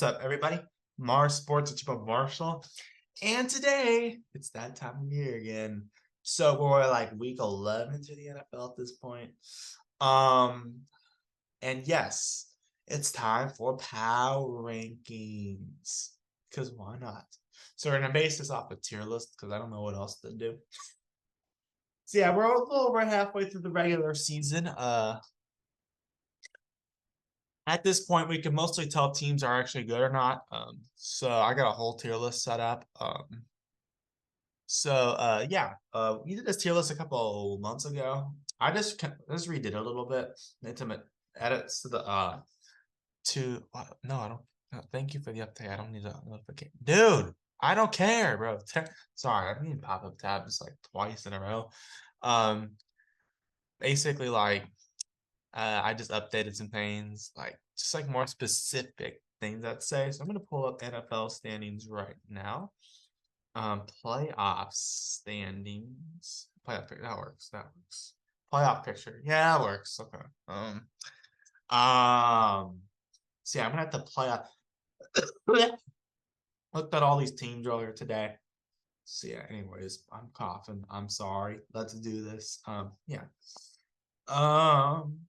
What's up, everybody? Mars Sports, it's your boy Marshall. And today, it's that time of year again. So we're like week 11 to the NFL at this point. Um, and yes, it's time for power rankings. Because why not? So we're gonna base this off a tier list because I don't know what else to do. So yeah, we're a little over halfway through the regular season. At this point, we can mostly tell teams are actually good or not. So I got a whole tier list set up. Yeah, we did this tier list a couple months ago. I just redid it a little bit, made some edits to the no, I don't. No, thank you for the update. I don't need a notification, dude. I don't care, bro. Sorry, I need pop up tabs like twice in a row. Um, Basically like I just updated some things, like just like more specific things I'd say. So I'm gonna pull up NFL standings right now. Playoff standings. Playoff picture. That works. That works. Playoff picture. Yeah, that works. Okay. Um. See, I'm gonna have to playoff. Looked at all these teams earlier today. So yeah. Anyways, I'm coughing. I'm sorry. Let's do this. Yeah. Um.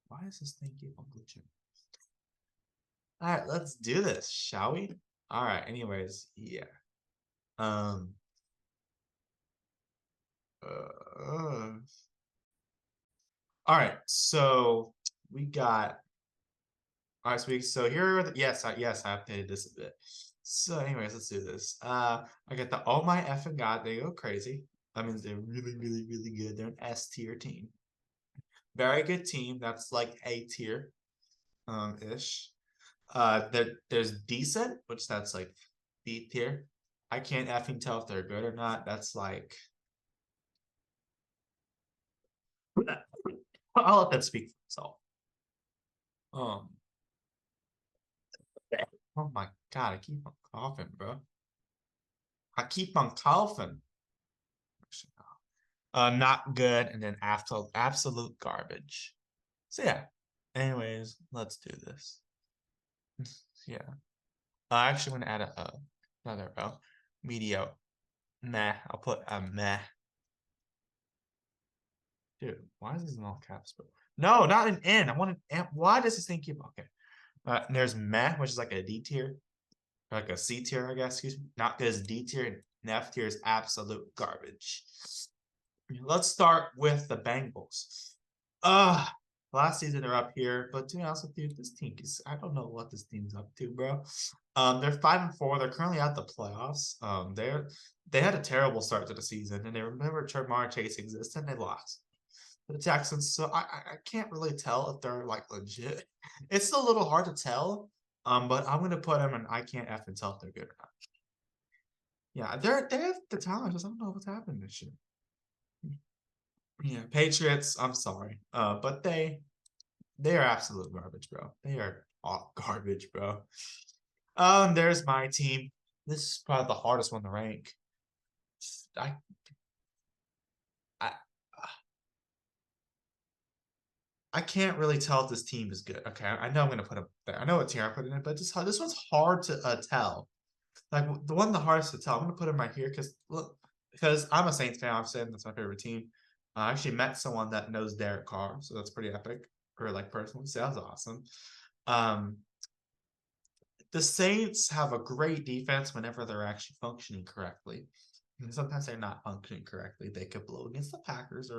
Why does this thing keep on glitching? All right, let's do this, shall we? All right. Anyways, yeah. Um. Uh, all right. So we got. All right, so here are the, yes, I updated this a bit. So, anyways, let's do this. I got the Oh My Effing God, they go crazy. That means they're really, really, really good. They're an S tier team. Very good team. That's like A tier, ish. There's decent, which that's like B tier. I can't effing tell if they're good or not. That's like I'll let that speak for itself. Um, oh my god, I keep on coughing, bro. I keep on coughing. Not good, and then after absolute garbage. So yeah. Anyways, let's do this. Yeah. I actually want to add another row. Medio. Meh. I'll put a meh. Dude, why is this in all caps, bro? No, not an N. I want an M. Why does this thing keep okay? There's meh, which is like a D tier, like a C tier, I guess. Excuse me. Not good as D tier, and F tier is absolute garbage. Let's start with the Bengals. Uh Last season they're up here, but to be honest with you, this team is I don't know what this team's up to, bro. They're 5-4. They're currently at the playoffs. They had a terrible start to the season, and they remember Jamar Chase existed and they lost the Texans. So I can't really tell if they're like legit. It's a little hard to tell. But I'm gonna put them and I can't F and tell if they're good or not. Yeah, they have the talent. I just don't know what's happened this year. Yeah, Patriots, I'm sorry. But they are absolute garbage, bro. They are all garbage, bro. There's my team. This is probably the hardest one to rank. I I I can't really tell if this team is good. Okay, I know I'm gonna put them there. I know what tier I put in it, but this one's hard to tell. Like the hardest to tell. I'm gonna put him right here because look, because I'm a Saints fan. I'm saying that's my favorite team. I actually met someone that knows Derek Carr, so that's pretty epic. Or like personally, so that's awesome. Um, the Saints have a great defense whenever they're actually functioning correctly. And sometimes they're not functioning correctly. They could blow against the Packers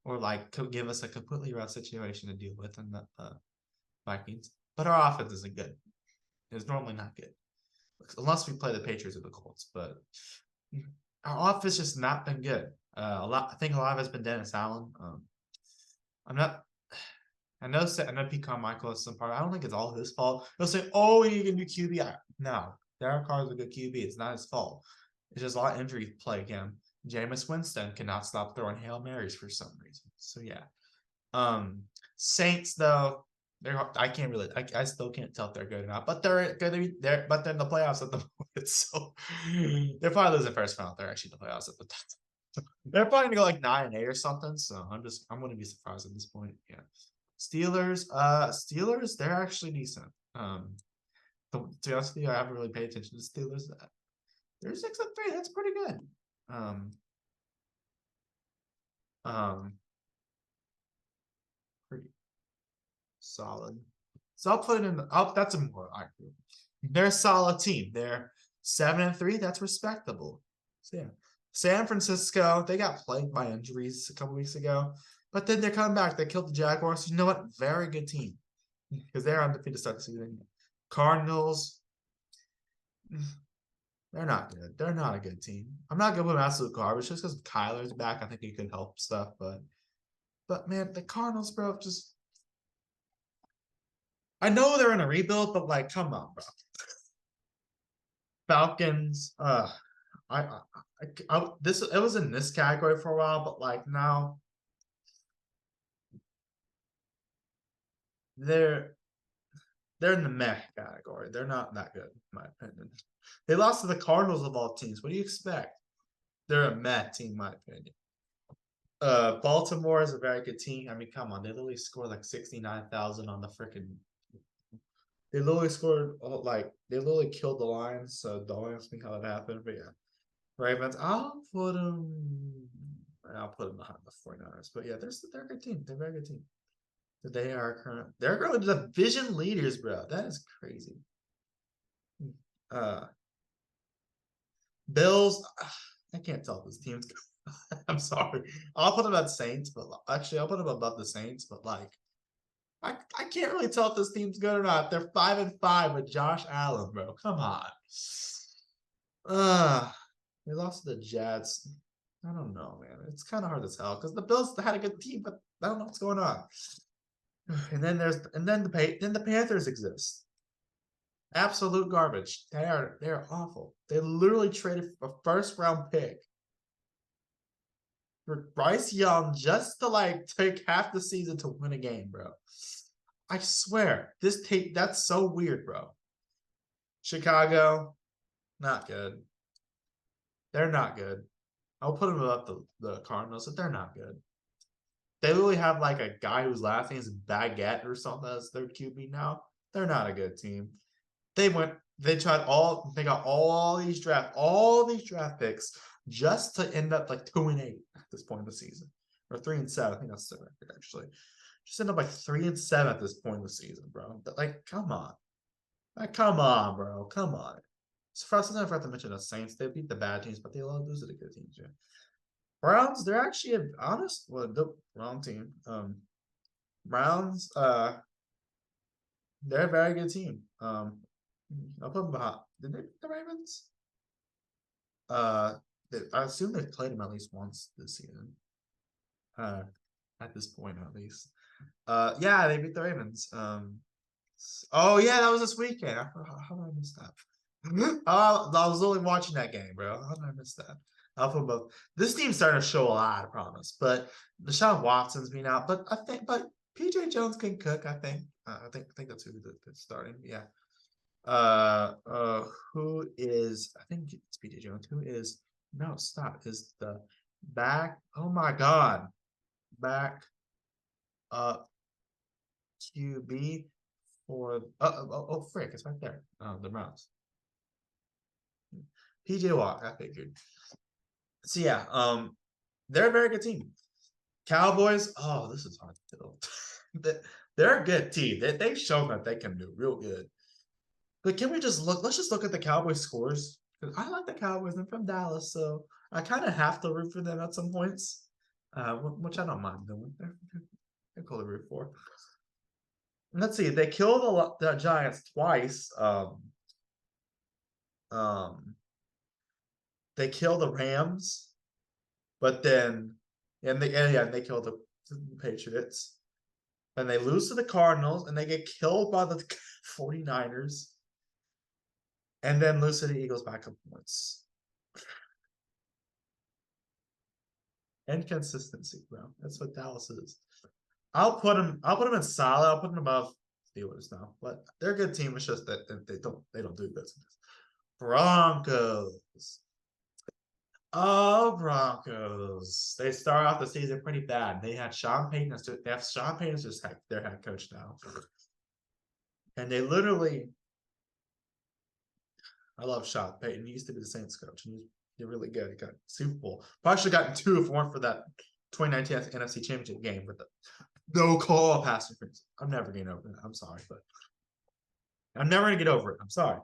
or like could give us a completely rough situation to deal with in the Vikings. But our offense isn't good. It's normally not good unless we play the Patriots or the Colts. But our offense just not been good. I think a lot of it's been Dennis Allen. I'm not. I know Pete Carmichael is some part. I don't think it's all his fault. He'll say, "Oh, you can do QB." No, Derek Carr is a good QB. It's not his fault. It's just a lot of injuries plague him. Jameis Winston cannot stop throwing Hail Marys for some reason. So yeah. Saints though, I can't really I still can't tell if they're good or not, but they're gonna be there, but they're in the playoffs at the moment. So they're probably losing first round. They're actually in the playoffs at the time. They're probably gonna go like 9-8 or something. So I'm gonna be surprised at this point. Yeah. Steelers, they're actually decent. to be honest with you, I haven't really paid attention to Steelers. They're 6-3. That's pretty good. Um, pretty solid. So I'll put it in. That's a more accurate. They're a solid team. They're 7-3. That's respectable. So yeah, San Francisco. They got plagued by injuries a couple weeks ago, but then they're coming back. They killed the Jaguars. You know what? Very good team because they're undefeated to start the season. Cardinals. They're not good. They're not a good team. I'm not gonna put them absolute garbage just because Kyler's back. I think he could help stuff, but man, the Cardinals, bro, just I know they're in a rebuild, but like, come on, bro. Falcons, this it was in this category for a while, but like now they're in the meh category. They're not that good, in my opinion. They lost to the Cardinals of all teams. What do you expect? They're a meh team, in my opinion. Baltimore is a very good team. I mean, come on, they literally scored like 69,000 on the freaking. They literally scored like they literally killed the Lions. So don't ask me how that happened, but yeah. Ravens, I'll put them behind the 49ers. But yeah, they're a good team. They're a very good team. They're currently division leaders, bro. That is crazy. Bills, I can't tell if this team's good. I'm sorry. I'll put them at Saints, but actually I'll put them above the Saints, but like I can't really tell if this team's good or not. They're 5-5 with Josh Allen, bro. Come on. They lost to the Jets. I don't know, man. It's kind of hard to tell because the Bills had a good team, but I don't know what's going on. And then the Panthers exist. Absolute garbage. They're awful. They literally traded a first round pick for Bryce Young just to like take half the season to win a game, bro. I swear, that's so weird, bro. Chicago, not good. They're not good. I'll put them up the Cardinals, but they're not good. They literally have like a guy whose last name is Baguette or something as their QB now. They're not a good team. They got all these draft picks just to end up like 2-8 at this point in the season. Or 3-7. I think that's the record actually. Just end up like 3-7 at this point in the season, bro. Like, come on. Like, come on, bro. Come on. So first, I forgot to mention the Saints. They beat the bad teams, but they lose to the good teams, yeah. Browns, they're actually the wrong team. Browns, they're a very good team. I'll put them behind. Did they beat the Ravens? I assume they've played them at least once this season. At this point, at least. Yeah, they beat the Ravens. Oh yeah, that was this weekend. How did I miss that? I was only watching that game, bro. How did I miss that? I'll put both. This team's starting to show a lot of promise, but Deshaun Watson's been out. But PJ Jones can cook. I think that's who they're starting. Yeah. Who is? I think it's PJ Jones. Who is? No, stop. Is the back? Oh my God, back QB for frick, it's right there. The Browns. PJ Walk, I figured. So yeah, they're a very good team. Cowboys, oh, this is hard to tell. They're a good team. They've shown that they can do real good. But can we just look? Let's just look at the Cowboys scores. I like the Cowboys. I'm from Dallas, so I kind of have to root for them at some points, which I don't mind doing. They're cool to root for. Let's see. They killed the Giants twice. They kill the Rams, but then they kill the Patriots. And they lose to the Cardinals, and they get killed by the 49ers. And then lose to the Eagles by a couple points. Inconsistency, bro. That's what Dallas is. I'll put them in solid. I'll put them above Steelers now. But they're a good team. It's just that they don't do business. Broncos. Oh, Broncos. They start off the season pretty bad. They have Sean Payton as their head coach now. And they literally I love Sean Payton. He used to be the Saints coach, and he's really good. He got Super Bowl. Probably should have gotten 2 if it weren't for that 2019 NFC Championship game with the no call pass interference. I'm never getting over it. I'm sorry, but I'm never gonna get over it. I'm sorry.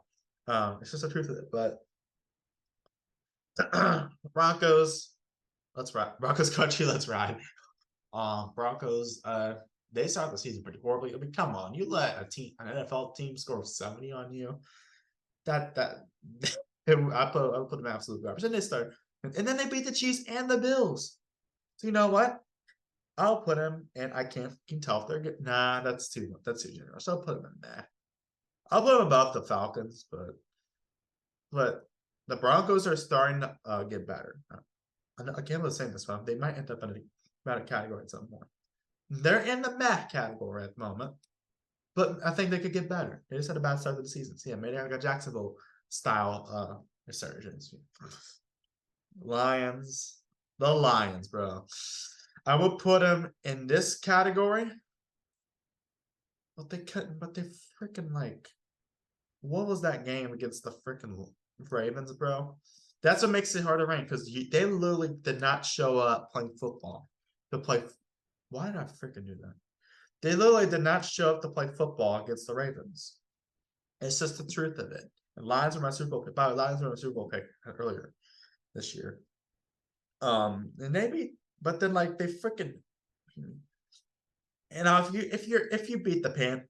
It's just the truth of it. But Broncos, let's ride. Broncos country, let's ride. Broncos, they started the season pretty horribly. I mean, come on, you let an NFL team score 70 on you. That I put them absolute garbage. And they start, and then they beat the Chiefs and the Bills. So you know what? I'll put them, and I can't tell if they're good. Nah, that's too generous. I'll put them in there. I'll put them above the Falcons, but the Broncos are starting to get better. Again, let's say this one. They might end up in a better category at some point. They're in the meh category at the moment, but I think they could get better. They just had a bad start to the season. So yeah, maybe I got Jacksonville style resurgence. Lions, the Lions, bro. I would put them in this category, but they couldn't. But they freaking like, what was that game against the freaking Ravens, bro? That's what makes it hard to rank because they literally did not show up playing football to play. Why did I freaking do that? They literally did not show up to play football against the Ravens. It's just the truth of it. And Lions were my Super Bowl pick. Lions were my Super Bowl pick earlier this year. And maybe, but then like they freaking, you know, if you beat the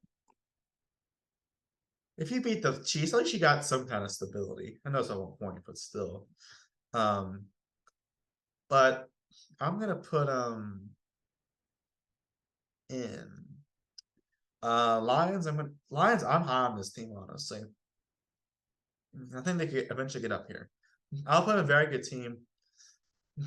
if you beat the Chiefs, at least you got some kind of stability. I know it's at one point, but still. But I'm gonna put in Lions. Lions. I'm high on this team, honestly. I think they could eventually get up here. I'll put a very good team.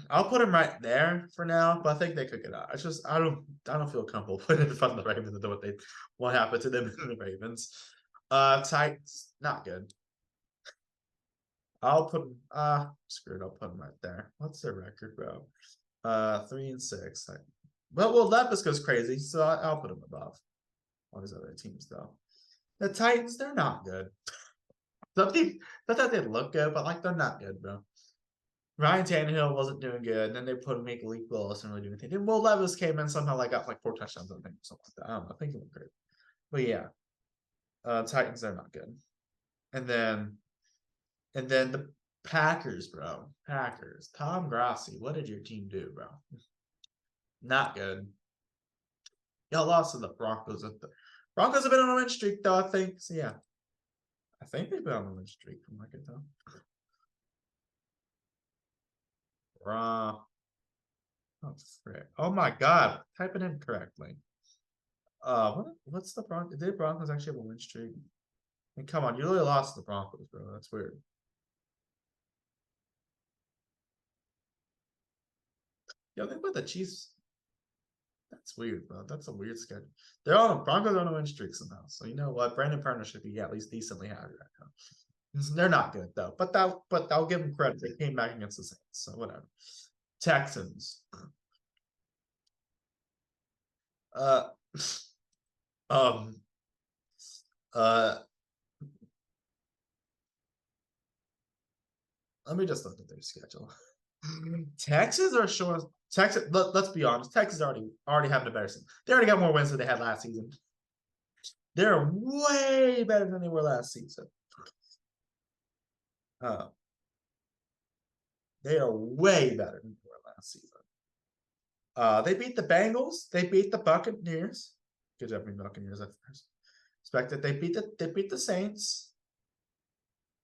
I'll put them right there for now, but I think they could get out. It's just I don't feel comfortable putting it in front of the Ravens and what happened to them in the Ravens. Titans, not good. I'll put screw it, I'll put them right there. What's their record, bro? 3-6. Well, Levis goes crazy, so I'll put them above all these other teams, though. The Titans, they're not good. Not that they look good, but like they're not good, bro. Ryan Tannehill wasn't doing good. And then they put Malik Willis and really do anything. And Will Levis came in somehow like got like 4 touchdowns, I think, something like that. I don't know. I think he looked great. But yeah. Titans, they're not good. And then the Packers, bro. Packers. Tom Grassi, what did your team do, bro? Not good. Y'all lost to the Broncos. Broncos have been on a win streak, though, I think. So yeah. I think they've been on a win streak from what I can tell. Oh my god, type it in correctly. What's the Broncos? Did Broncos actually have a win streak? I mean, come on, you really lost the Broncos, bro. That's weird. Yo, they put the Chiefs. That's weird, bro. That's a weird schedule. Broncos are on a win streak somehow. So you know what? Brandon Perner should be at least decently happy right now. They're not good though, but I'll give them credit. They came back against the Saints, so whatever. Texans. Uh, let me just look at their schedule. Texas are showing Texas. Let's be honest. Texas already have the better season. They already got more wins than they had last season. They're way better than they were last season. They are way better than they were last season. They beat the Bengals. They beat the Buccaneers. Good job, Buccaneers. I expected. They beat the Saints.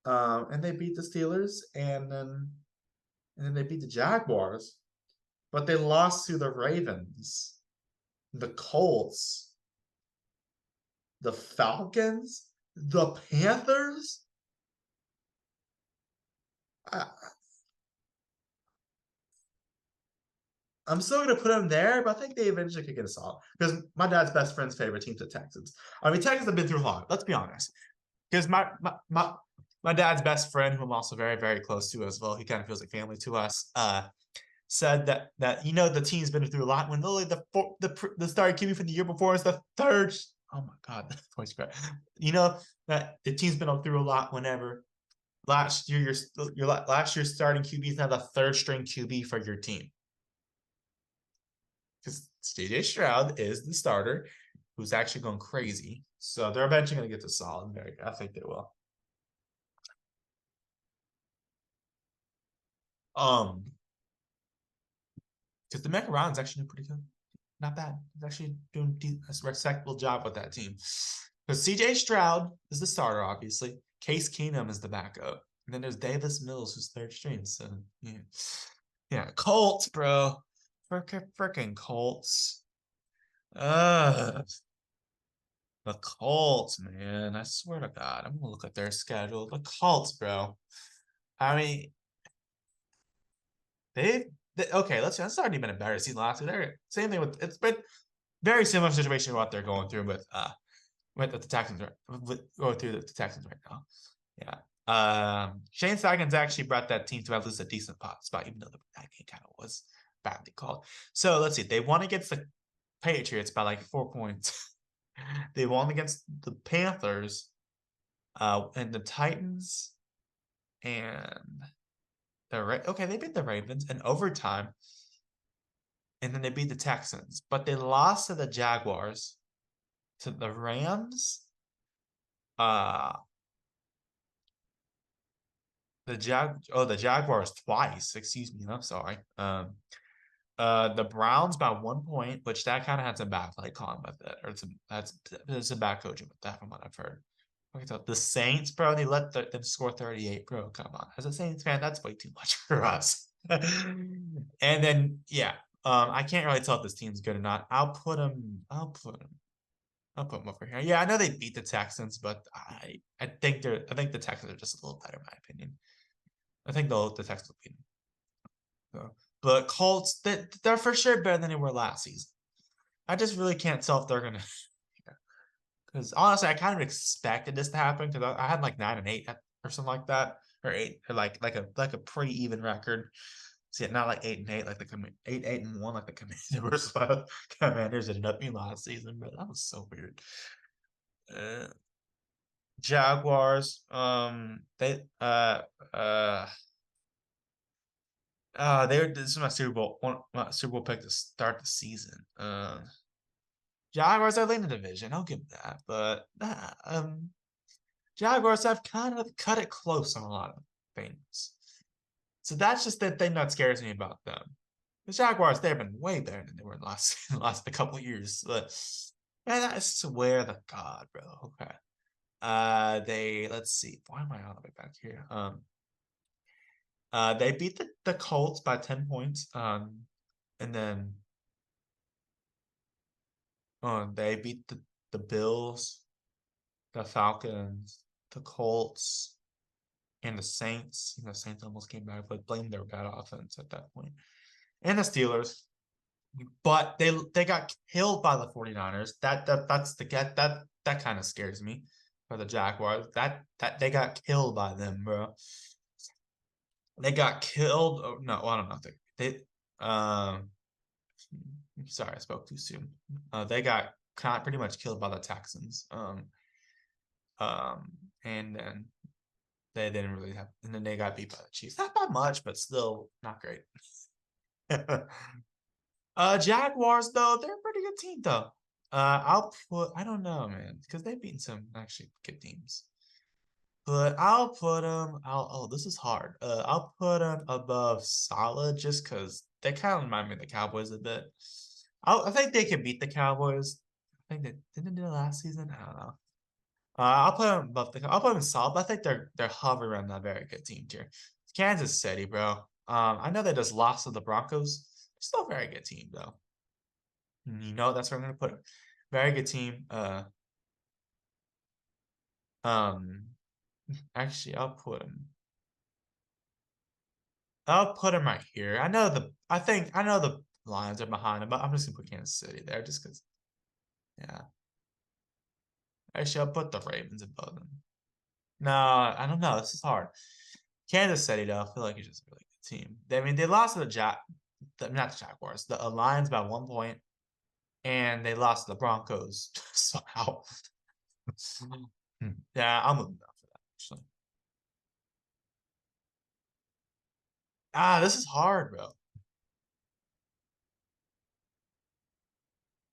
And they beat the Steelers, and then they beat the Jaguars, but they lost to the Ravens, the Colts, the Falcons, the Panthers. I'm still gonna put them there, but I think they eventually could get us all because my dad's best friend's favorite team's the Texans. I mean, Texans have been through a lot. Let's be honest, because my dad's best friend, who I'm also very, very close to as well, he kind of feels like family to us, said that the team's been through a lot when literally the starting QB from the year before is the third. Oh my god, that voice crack. That the team's been through a lot whenever last year, your last year's starting QB is now the third string QB for your team. Because CJ Stroud is the starter who's actually going crazy. So they're eventually going to get to solid. I think they will. Because the Mecca Ron's actually doing pretty good. Not bad. He's actually doing a respectable job with that team. Because CJ Stroud is the starter, obviously. Case Keenum is the backup. And then there's Davis Mills, who's third string. So, yeah. Yeah, Colts, bro. Freaking Colts. The Colts, man. I swear to God. I'm going to look at their schedule. The Colts, bro. I mean, okay, that's already been a better season last year. They're same thing with it's been very similar situation to what they're going through with the Texans going through the Texans right now. Yeah. Shane Steigen's actually brought that team to at least a decent spot, even though that game kind of was badly called. So let's see. They won against the Patriots by like 4 points. They won against the Panthers, and the Titans, and okay, they beat the Ravens in overtime, and then they beat the Texans, but they lost to the Jaguars, to the Rams, uh, the Jaguars twice. Excuse me, I'm sorry. The Browns by 1 point, which that kind of had some bad play calling with it, or there's some bad coaching with that from what I've heard. Okay, so the Saints, bro, they let them score 38, bro. Come on, as a Saints fan, that's way too much for us. And then yeah, I can't really tell if this team's good or not. I'll put them over here. Yeah, I know they beat the Texans, but I think the Texans are just a little better, in my opinion. I think the Texans will beat them. So, but Colts, they're for sure better than they were last season. I just really can't tell if they're gonna. Because honestly, I kind of expected this to happen because I had like 9-8 or something like that, or 8, or like a pretty even record. See, not like 8-8, like the 8-1, like the Commanders ended up being last season, but that was so weird. Jaguars, this is my Super Bowl pick to start the season. Jaguars are leading the division. I'll give that, but Jaguars have kind of cut it close on a lot of things. So that's just the thing that scares me about them. The Jaguars, they've been way better than they were in the last couple of years. But yeah, I swear to God, bro. Okay. Let's see. Why am I all the way back here? They beat the Colts by 10 points. And then they beat the Bills, the Falcons, the Colts, and the Saints. The Saints almost came back, but blamed their bad offense at that point. And the Steelers. But they got killed by the 49ers. That kind of scares me for the Jaguars. That they got killed by them, bro. They got killed. Oh, no, I don't know. They sorry, I spoke too soon. They got pretty much killed by the Texans. And then they didn't really have, and then they got beat by the Chiefs. Not by much, but still not great. Jaguars though, they're a pretty good team though. I don't know, man, because they've beaten some actually good teams. But I'll put them. Oh, this is hard. I'll put them above solid just because they kind of remind me of the Cowboys a bit. I think they can beat the Cowboys. I think they didn't do it last season. I don't know. I'll put them above I'll put them solid, but I think they're hovering around that very good team tier. Kansas City, bro. I know they just lost to the Broncos. Still a very good team though. That's where I'm gonna put it. Very good team. Um, actually, I'll put him right here. I know the Lions are behind him, but I'm just gonna put Kansas City there just because. Yeah. Actually, I'll put the Ravens above them. No, I don't know. This is hard. Kansas City, though, I feel like it's just a really good team. They lost to not the Jaguars, the Lions by 1 point, and they lost to the Broncos somehow. Yeah, I'm moving on for that, actually. Ah, this is hard, bro.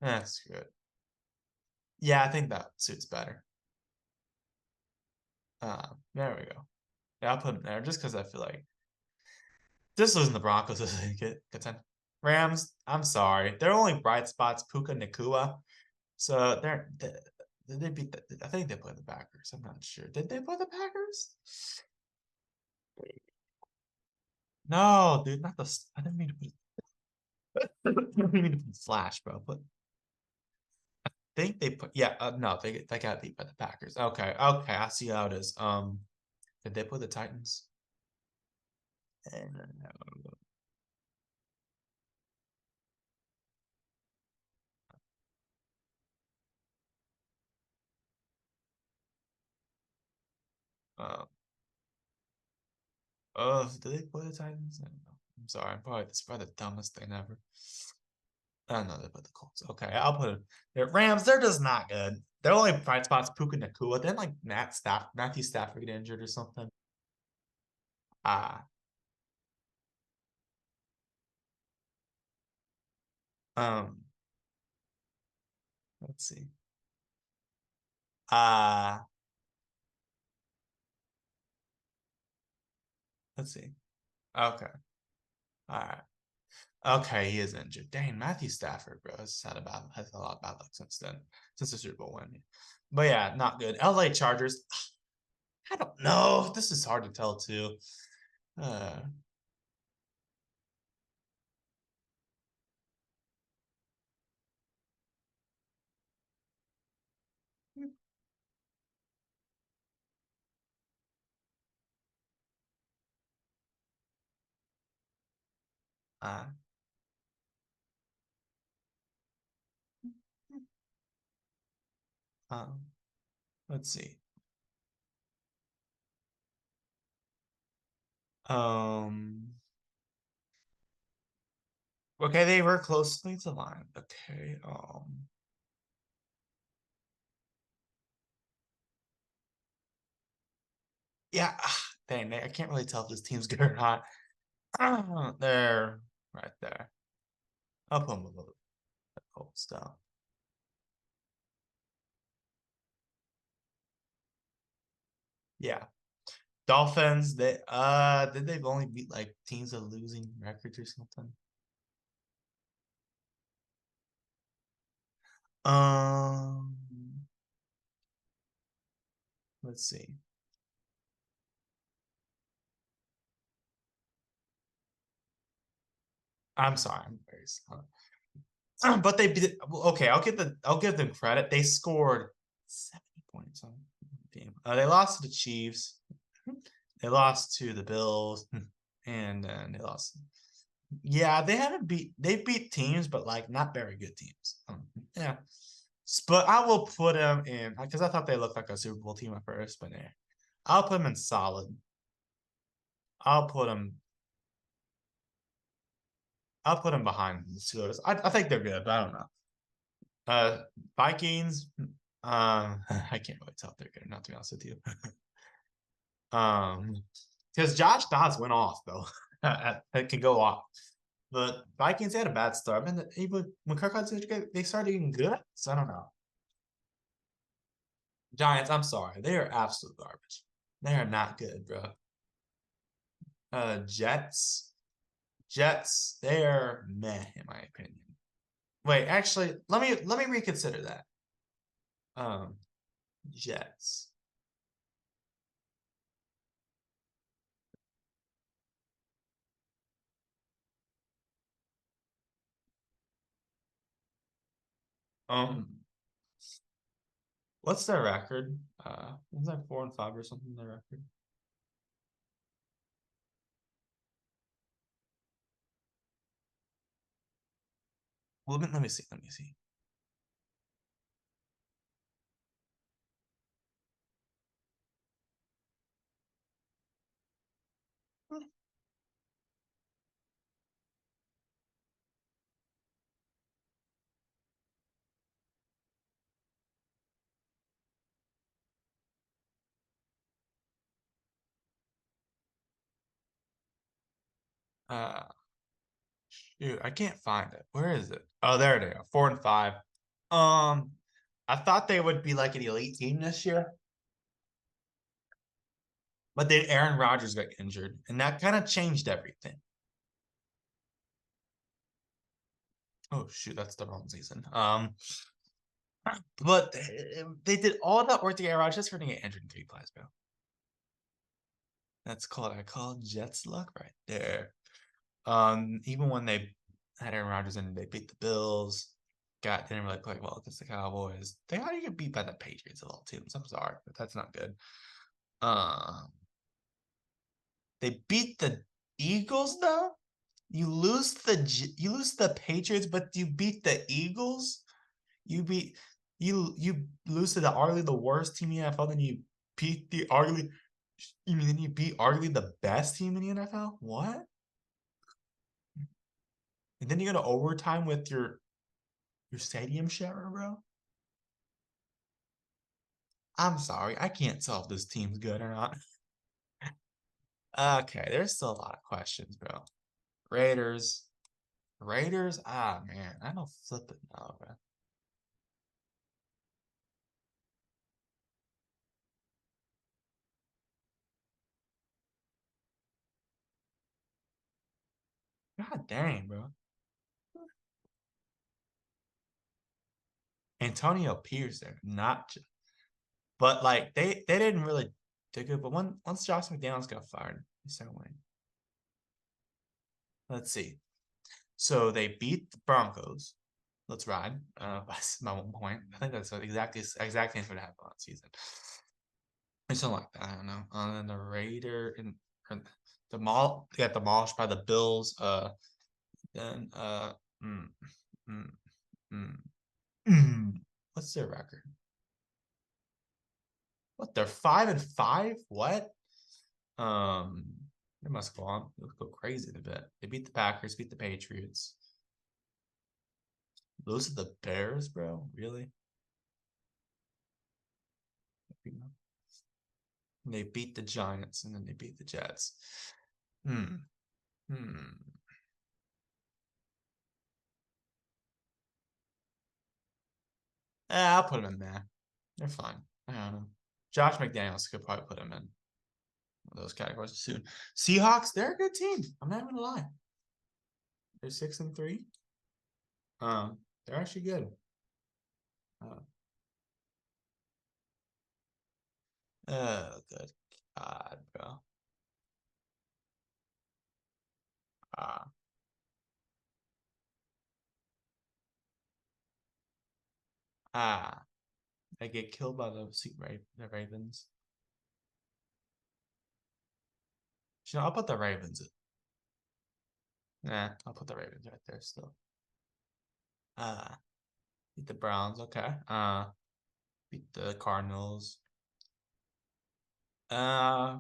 That's good. Yeah, I think that suits better. There we go. Yeah, I'll put him there just because I feel like just losing the Broncos is a good time. Rams, I'm sorry. Their only bright spots, Puka Nakua. So they beat I think they played the Packers. I'm not sure. Did they play the Packers? No, dude, not the. I didn't mean to put. I didn't mean to put Flash, bro. But I think they put. Yeah, no, they got beat by the Packers. Okay, okay, I see how it is. Did they put the Titans? Uh, oh, did they play the Titans? I don't know. I'm sorry. This is probably the dumbest thing ever. I know they put the Colts. Okay, I'll put it. The Rams, they're just not good. Their only bright spots, Puka Nakua. Then like Matthew Stafford get injured or something. Ah, um, let's see. Uh, let's see. Okay. All right. Okay, he is injured. Dang, Matthew Stafford, bro, has a lot of bad luck since then, since the Super Bowl win. But yeah, not good. LA Chargers. I don't know. This is hard to tell too. Uh, uh, um, let's see. Um, okay, they were closely to line. Okay. Yeah. Dang, I can't really tell if this team's good or not. They're right there. I'll put them a little cold stuff. Yeah. Dolphins, did they've only beat like teams of losing records or something? Um, let's see. I'm sorry, I'm very sorry. But they beat okay, I'll give them credit. They scored 70 points on the game. They lost to the Chiefs. They lost to the Bills, and then they lost. Yeah, they beat teams, but like not very good teams. Yeah. But I will put them in because I thought they looked like a Super Bowl team at first, but yeah. I'll put them in solid. I'll put them. I'll put them behind the Steelers. I think they're good, but I don't know. Uh, Vikings. I can't really tell if they're good or not. To be honest with you. Because Josh Dobbs went off though. It can go off. But Vikings had a bad start, and even when Kirk Cousins they started getting good. So I don't know. Giants. I'm sorry, they are absolute garbage. They are not good, bro. Jets. Jets. They are meh in my opinion. Wait, actually, let me reconsider that. Um, Jets. Um, what's their record? Is that 4-5 or something? Their record. Well, let me see. Let me see. Uh, Shoot, I can't find it. Where is it? Oh, there they are. 4-5. I thought they would be like an elite team this year, but then Aaron Rodgers got injured, and that kind of changed everything. Oh shoot, that's the wrong season. But they did all that work to get Aaron Rodgers for to get injured in 3 plays, bro. I call Jets luck right there. Even when they had Aaron Rodgers and they beat the Bills, didn't really play well against the Cowboys. They how do you get beat by the Patriots of all teams? I'm sorry, but that's not good. They beat the Eagles though. You lose the Patriots, but you beat the Eagles. You beat you lose to the arguably the worst team in the NFL. Then you beat the arguably you mean then you beat arguably the best team in the NFL? What? And then you go to overtime with your stadium sharer, bro. I'm sorry, I can't tell if this team's good or not. Okay, there's still a lot of questions, bro. Raiders. Raiders? Ah, man, I don't flip it now, bro. God dang, bro. Antonio Pierce there, not, but like they didn't really do good. But once Josh McDaniels got fired, they started winning. Let's see. So they beat the Broncos. Let's ride. By 1 point. I think that's exactly thing what happened last season. Or something like that. I don't know. And then the Raider and got demolished by the Bills. Then mm, mm, mm, what's their record? What, they're 5-5? What? Um, they must go on. Let's go crazy a bit. They beat the Packers, beat the Patriots. Lose to the Bears, bro? Really? They beat the Giants and then they beat the Jets. Hmm. Hmm. I'll put them in there. They're fine. I don't know. Josh McDaniels could probably put them in those categories soon. Seahawks, they're a good team. I'm not gonna lie. They're 6-3. They're actually good. Uh, good God, bro. Uh, ah, they get killed by the Ravens. I'll put the Ravens. Nah, I'll put the Ravens right there still. Uh, beat the Browns. Okay. Beat the Cardinals. Uh,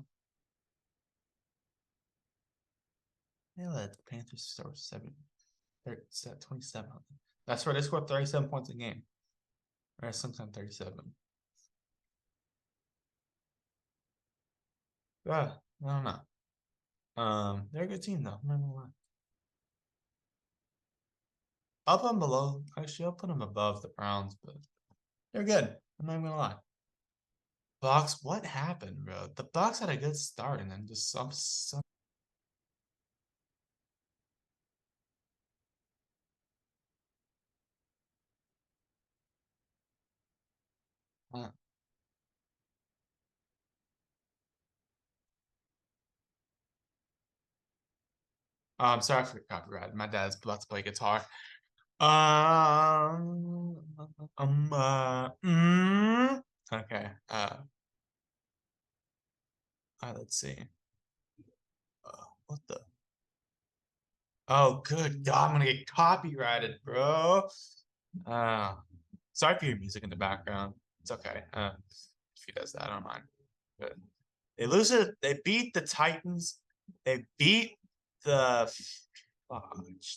they let the Panthers score 27. That's where they scored 37 points a game. Or sometimes 37. Yeah, I don't know. They're a good team though. I'm not gonna lie. I'll put them below. Actually, I'll put them above the Browns, but they're good. I'm not gonna lie. Bucks, what happened, bro? The Bucks had a good start and then just some uh, I'm sorry for the copyright. My dad's about to play guitar. Um, um, uh, mm, okay. Let's see. What the? Oh, good God, I'm gonna get copyrighted, bro. Uh, sorry for your music in the background. It's okay. If he does that, I don't mind. But they lose it. They beat the Titans. They beat the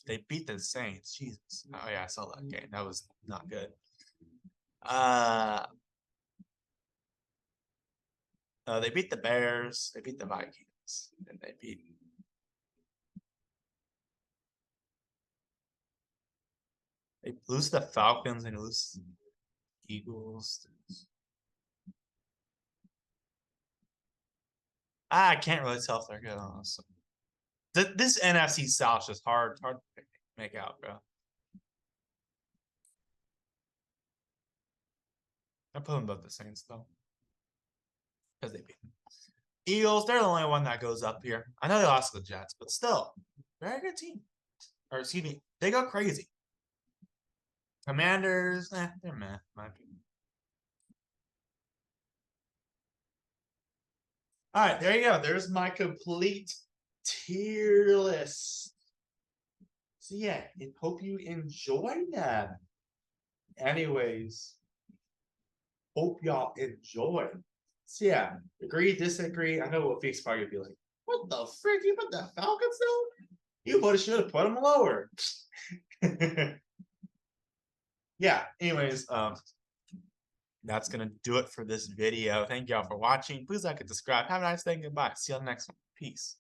they beat the Saints. Jesus. Oh yeah, I saw that game. That was not good. Uh, they beat the Bears. They beat the Vikings, and they beat They lose the Falcons and lose the Eagles. I can't really tell if they're good, honestly. This NFC South is hard to make out, bro. I put them both the Saints though, because they beat them. Eagles, they're the only one that goes up here. I know they lost to the Jets, but still, very good team. Or excuse me, they go crazy. Commanders, they're meh, my opinion. All right, there you go. There's my complete tier list. So yeah, I hope you enjoyed that. Anyways, hope y'all enjoy. So yeah, agree, disagree. I know what Feek's probably be like, what the frick? You put the Falcons down? You should have put them lower. Yeah, anyways, that's gonna do it for this video. Thank y'all for watching. Please like and subscribe. Have a nice day. Goodbye. See you on the next one. Peace.